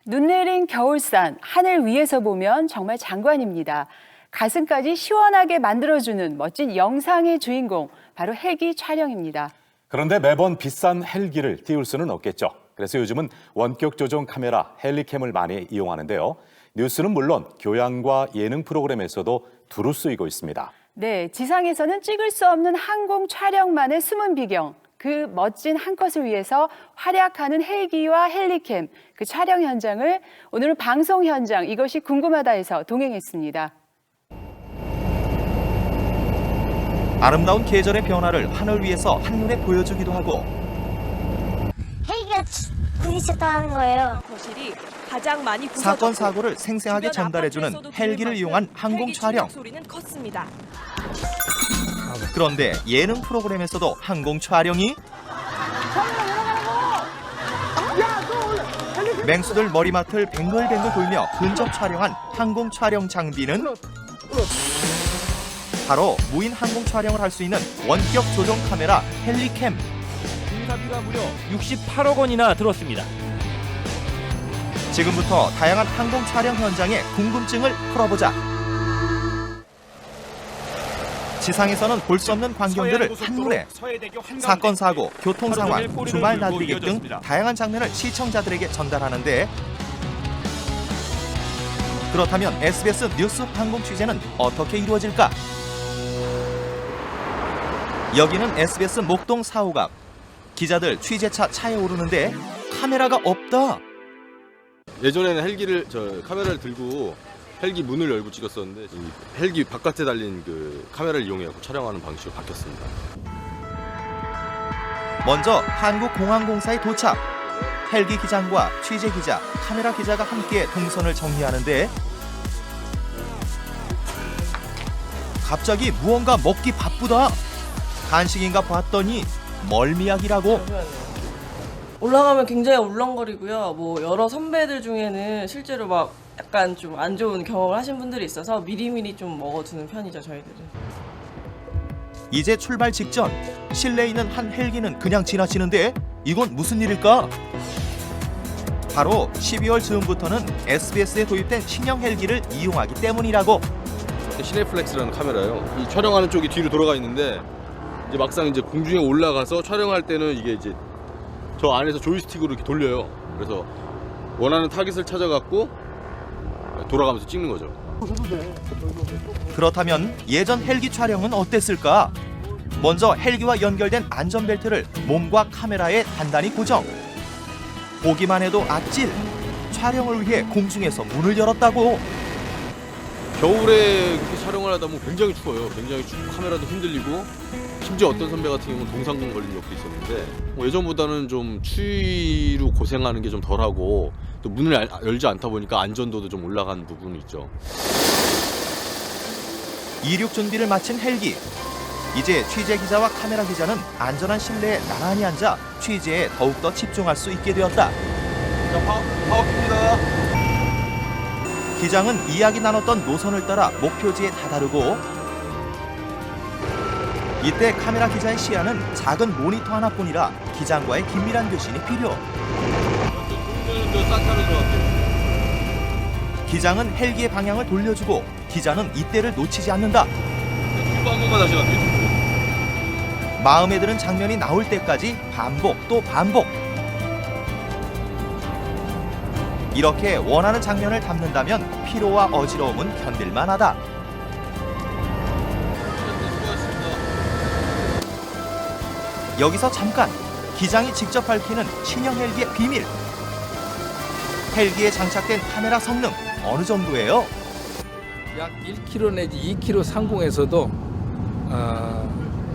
눈 내린 겨울산, 하늘 위에서 보면 정말 장관입니다. 가슴까지 시원하게 만들어주는 멋진 영상의 주인공, 바로 헬기 촬영입니다. 그런데 매번 비싼 헬기를 띄울 수는 없겠죠. 그래서 요즘은 원격 조종 카메라, 헬리캠을 많이 이용하는데요. 뉴스는 물론 교양과 예능 프로그램에서도 두루 쓰이고 있습니다. 네, 지상에서는 찍을 수 없는 항공 촬영만의 숨은 비경. 그 멋진 한 컷을 위해서 활약하는 헬기와 헬리캠, 그 촬영 현장을 오늘은 방송 현장 이것이 궁금하다에서 동행했습니다. 아름다운 계절의 변화를 하늘 위에서 한눈에 보여주기도 하고 헬기가 부딪혔다는 거예요. 거실이 가장 많이 사건 사고를 생생하게 전달해주는 헬기를 이용한 항공 촬영. 소리는 컸습니다. 그런데 예능 프로그램에서도 항공 촬영이 맹수들 머리맡을 뱅글뱅글 돌며 근접 촬영한 항공 촬영 장비는 바로 무인 항공 촬영을 할 수 있는 원격 조종 카메라 헬리캠. 공사비가 무려 68억 원이나 들었습니다. 지금부터 다양한 항공 촬영 현장의 궁금증을 풀어보자. 지상에서는 볼 수 없는 광경들을 한눈에 사건, 사고, 교통 상황, 주말 나들이 등 다양한 장면을 시청자들에게 전달하는데 그렇다면 SBS 뉴스 항공 취재는 어떻게 이루어질까? 여기는 SBS 목동 4호각. 기자들 취재차 차에 오르는데 카메라가 없다. 예전에는 카메라를 들고 헬기 문을 열고 찍었었는데 헬기 바깥에 달린 그 카메라를 이용해 촬영하는 방식으로 바뀌었습니다. 먼저 한국공항공사에 도착. 헬기 기장과 취재 기자, 카메라 기자가 함께 동선을 정리하는데 갑자기 무언가 먹기 바쁘다. 간식인가 봤더니 멀미약이라고. 올라가면 굉장히 울렁거리고요. 뭐 여러 선배들 중에는 실제로 막 약간 좀 안 좋은 경험을 하신 분들이 있어서 미리미리 좀 먹어두는 편이죠, 저희들은. 이제 출발 직전 실내에 있는 한 헬기는 그냥 지나치는데 이건 무슨 일일까? 바로 12월 즈음부터는 SBS에 도입된 신형 헬기를 이용하기 때문이라고. 시네플렉스라는 카메라예요. 이 촬영하는 쪽이 뒤로 돌아가 있는데 이제 막상 이제 공중에 올라가서 촬영할 때는 이게 이제 저 안에서 조이스틱으로 이렇게 돌려요. 그래서 원하는 타깃을 찾아갖고 돌아가면서 찍는 거죠. 그렇다면 예전 헬기 촬영은 어땠을까? 먼저 헬기와 연결된 안전벨트를 몸과 카메라에 단단히 고정. 보기만 해도 아찔. 촬영을 위해 공중에서 문을 열었다고. 겨울에 그렇게 촬영을 하다 보면 굉장히 추워요. 굉장히 춥고 카메라도 흔들리고 심지어 어떤 선배 같은 경우는 동상금 걸린 적도 있었는데 예전보다는 좀 추위로 고생하는 게 좀 덜하고 또 문을 열지 않다 보니까 안전도도 좀 올라간 부분이 있죠. 이륙 준비를 마친 헬기. 이제 취재 기자와 카메라 기자는 안전한 실내에 나란히 앉아 취재에 더욱더 집중할 수 있게 되었다. 자, 파워킵니다. 기장은 이야기 나눴던 노선을 따라 목표지에 다다르고 이때 카메라 기자의 시야는 작은 모니터 하나뿐이라 기장과의 긴밀한 교신이 필요. 기장은 헬기의 방향을 돌려주고 기자는 이때를 놓치지 않는다. 한 번만 다시 갈게요. 마음에 드는 장면이 나올 때까지 반복 또 반복. 이렇게 원하는 장면을 담는다면 피로와 어지러움은 견딜만하다. 여기서 잠깐 기장이 직접 밝히는 신형 헬기의 비밀. 헬기에 장착된 카메라 성능 어느 정도예요? 약 1km 내지 2km 상공에서도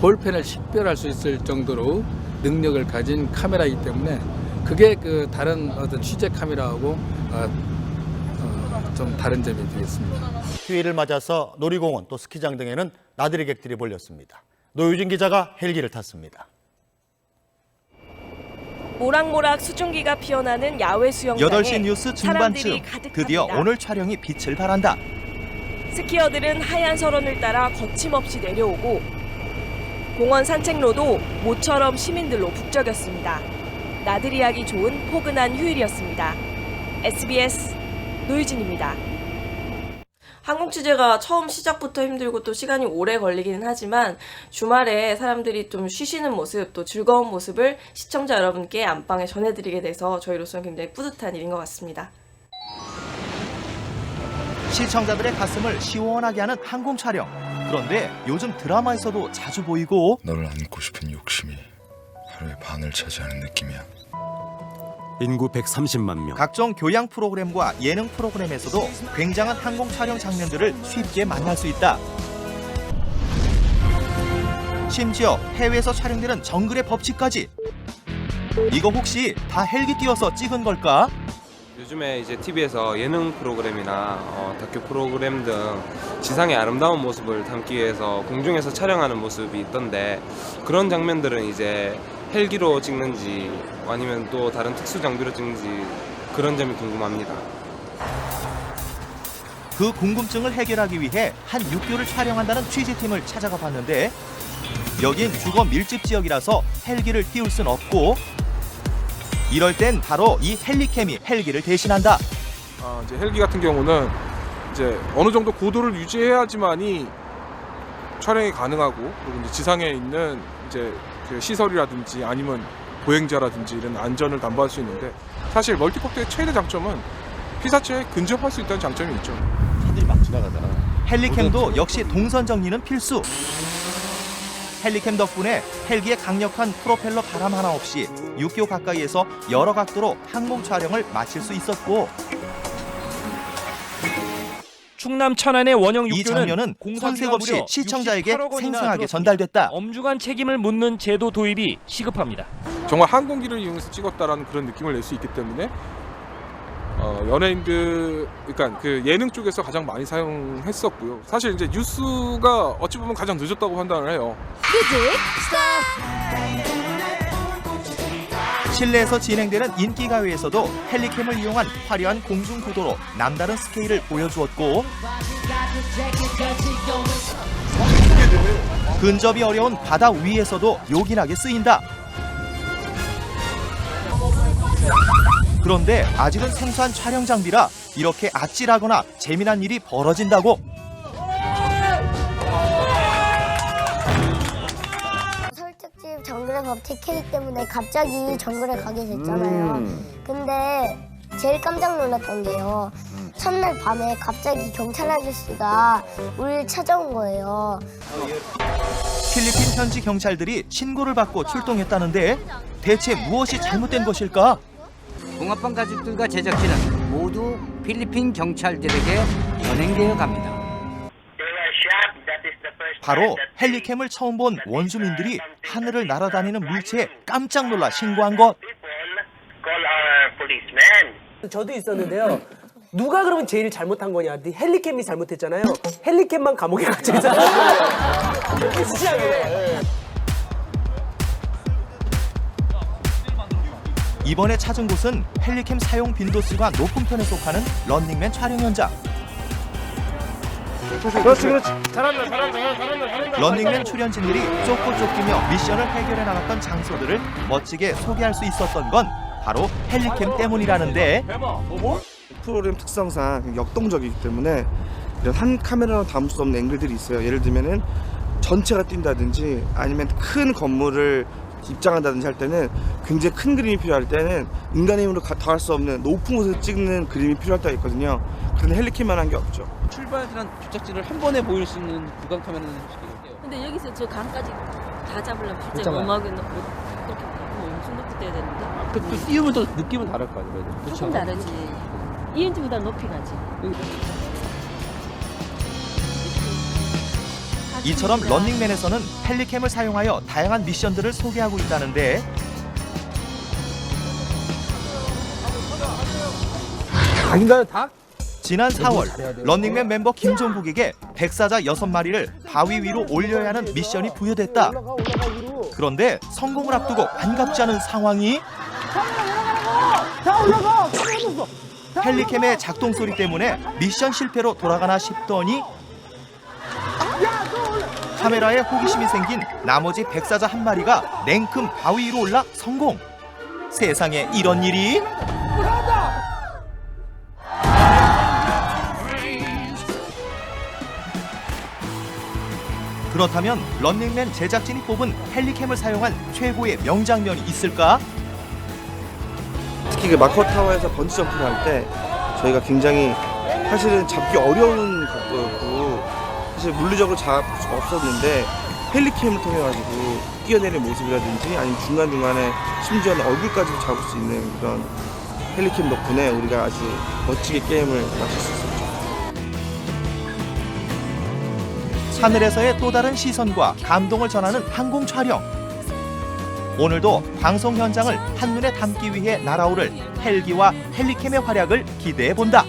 볼펜을 식별할 수 있을 정도로 능력을 가진 카메라이기 때문에 그게 그 다른 어떤 취재 카메라하고 좀 다른 점이 되겠습니다. 휴일을 맞아서 놀이공원 또 스키장 등에는 나들이 객들이 몰렸습니다. 노유진 기자가 헬기를 탔습니다. 모락모락 수증기가 피어나는 야외 수영장에 8시 뉴스 중반쯤 드디어 오늘 촬영이 빛을 발한다. 스키어들은 하얀 설원을 따라 거침없이 내려오고 공원 산책로도 모처럼 시민들로 북적였습니다. 나들이하기 좋은 포근한 휴일이었습니다. SBS 노유진입니다. 항공 취재가 처음 시작부터 힘들고 또 시간이 오래 걸리기는 하지만 주말에 사람들이 좀 쉬시는 모습, 또 즐거운 모습을 시청자 여러분께 안방에 전해드리게 돼서 저희로서는 굉장히 뿌듯한 일인 것 같습니다. 시청자들의 가슴을 시원하게 하는 항공 촬영. 그런데 요즘 드라마에서도 자주 보이고 너를 안고 싶은 욕심이 하루의 반을 차지하는 느낌이야. 인구 130만 명. 각종 교양 프로그램과 예능 프로그램에서도 굉장한 항공 촬영 장면들을 쉽게 만날 수 있다. 심지어 해외에서 촬영되는 정글의 법칙까지. 이거 혹시 다 헬기 띄워서 찍은 걸까? 요즘에 이제 TV에서 예능 프로그램이나 다큐 프로그램 등 지상의 아름다운 모습을 담기 위해서 공중에서 촬영하는 모습이 있던데, 그런 장면들은 이제 헬기로 찍는지 아니면 또 다른 특수 장비로 찍는지 그런 점이 궁금합니다. 그 궁금증을 해결하기 위해 한 육교를 촬영한다는 취재팀을 찾아가 봤는데, 여긴 주거 밀집 지역이라서 헬기를 띄울 순 없고, 이럴 땐 바로 이 헬리캠이 헬기를 대신한다. 이제 헬기 같은 경우는 이제 어느 정도 고도를 유지해야지만이 촬영이 가능하고, 그리고 이제 지상에 있는 이제 그 시설이라든지 아니면 보행자라든지 이런 안전을 담보할 수 있는데, 사실 멀티콥터의 최대 장점은 피사체에 근접할 수 있다는 장점이 있죠. 차들이 막 지나가잖아. 헬리캠도 역시 동선 정리는 필수. 헬리캠 덕분에 헬기의 강력한 프로펠러 바람 하나 없이 육교 가까이에서 여러 각도로 항공 촬영을 마칠 수 있었고, 충남 천안의 원형 이 육교는 장면은 손색 없이 무려 시청자에게 68억 원이나 생생하게 들었습니다. 전달됐다. 엄중한 책임을 묻는 제도 도입이 시급합니다. 정말 항공기를 이용해서 찍었다라는 그런 느낌을 낼 수 있기 때문에 연예인들, 그러니까 그 예능 쪽에서 가장 많이 사용했었고요. 사실 이제 뉴스가 어찌 보면 가장 늦었다고 판단을 해요. 실내에서 진행되는 인기가요에서도 헬리캠을 이용한 화려한 공중 구도로 남다른 스케일을 보여주었고, 근접이 어려운 바다 위에서도 요긴하게 쓰인다. 그런데 아직은 생소한 촬영 장비라 이렇게 아찔하거나 재미난 일이 벌어진다고. 설특집 정글의 법칙 K 때문에 갑자기 정글에 가게 됐잖아요. 근데 제일 깜짝 놀랐던 게요, 첫날 밤에 갑자기 경찰 아저씨가 우리를 찾아온 거예요. 필리핀 현지 경찰들이 신고를 받고 출동했다는데 대체 무엇이 잘못된 것일까? 붕어빵 가족들과 제작진은 모두 필리핀 경찰들에게 연행되어 갑니다. 바로 헬리캠을 처음 본 원주민들이 하늘을 날아다니는 물체에 깜짝 놀라 신고한 것. 저도 있었는데요. 누가 그러면 제일 잘못한 거냐? 헬리캠이 잘못했잖아요. 헬리캠만 감옥에 갇혀 있잖아요. 시시하게. 이번에 찾은 곳은 헬리캠 사용 빈도수가 높은 편에 속하는 런닝맨 촬영 현장. 그렇지. 잘한다. 런닝맨 출연진들이 쫓고 쫓기며 미션을 해결해 나갔던 장소들을 멋지게 소개할 수 있었던 건 바로 헬리캠 때문이라는데, 프로그램 특성상 역동적이기 때문에 이런 한 카메라로 담을 수 없는 앵글들이 있어요. 예를 들면은 전체가 뛴다든지 아니면 큰 건물을 입장한다든지 할 때는 굉장히 큰 그림이 필요할 때는 인간의 힘으로 다 할 수 없는 높은 곳에서 찍는 그림이 필요할 때가 있거든요. 그런데 헬리캠만 한 게 없죠. 출발한 주착지를 한 번에 보일 수 있는 구강 카메라는 쉽게. 근데 여기서 저 강까지 다 잡으려면 진짜 음악에 넣고 그렇게 엄청 높이 떼야 되는데. 그 띄우면 또 느낌은 다를 거 아니에요? 조금 다르지. ENT보다 높이 가지. 이처럼 런닝맨에서는 헬리캠을 사용하여 다양한 미션들을 소개하고 있다는데, 닭인가요, 닭? 지난 4월 런닝맨 멤버 김종국에게 백사자 6마리를 바위 위로 올려야 하는 미션이 부여됐다. 그런데 성공을 앞두고 반갑지 않은 상황이. 헬리캠의 작동 소리 때문에 미션 실패로 돌아가나 싶더니 카메라에 호기심이 생긴 나머지 백사자 한 마리가 냉큼 바위 위로 올라 성공. 세상에 이런 일이? 그렇다면 런닝맨 제작진이 뽑은 헬리캠을 사용한 최고의 명장면이 있을까? 특히 그 마커타워에서 번지 점프를 할 때 저희가 굉장히 사실은 잡기 어려운 각도였고 사실 물리적으로 잡을 수가 없었는데 헬리캠을 통해 가지고 뛰어내리는 모습이라든지 아니면 중간중간에 심지어는 얼굴까지 잡을 수 있는 그런 헬리캠 덕분에 우리가 아주 멋지게 게임을 마칠 수 있었죠. 하늘에서의 또 다른 시선과 감동을 전하는 항공 촬영. 오늘도 방송 현장을 한눈에 담기 위해 날아오를 헬기와 헬리캠의 활약을 기대해 본다.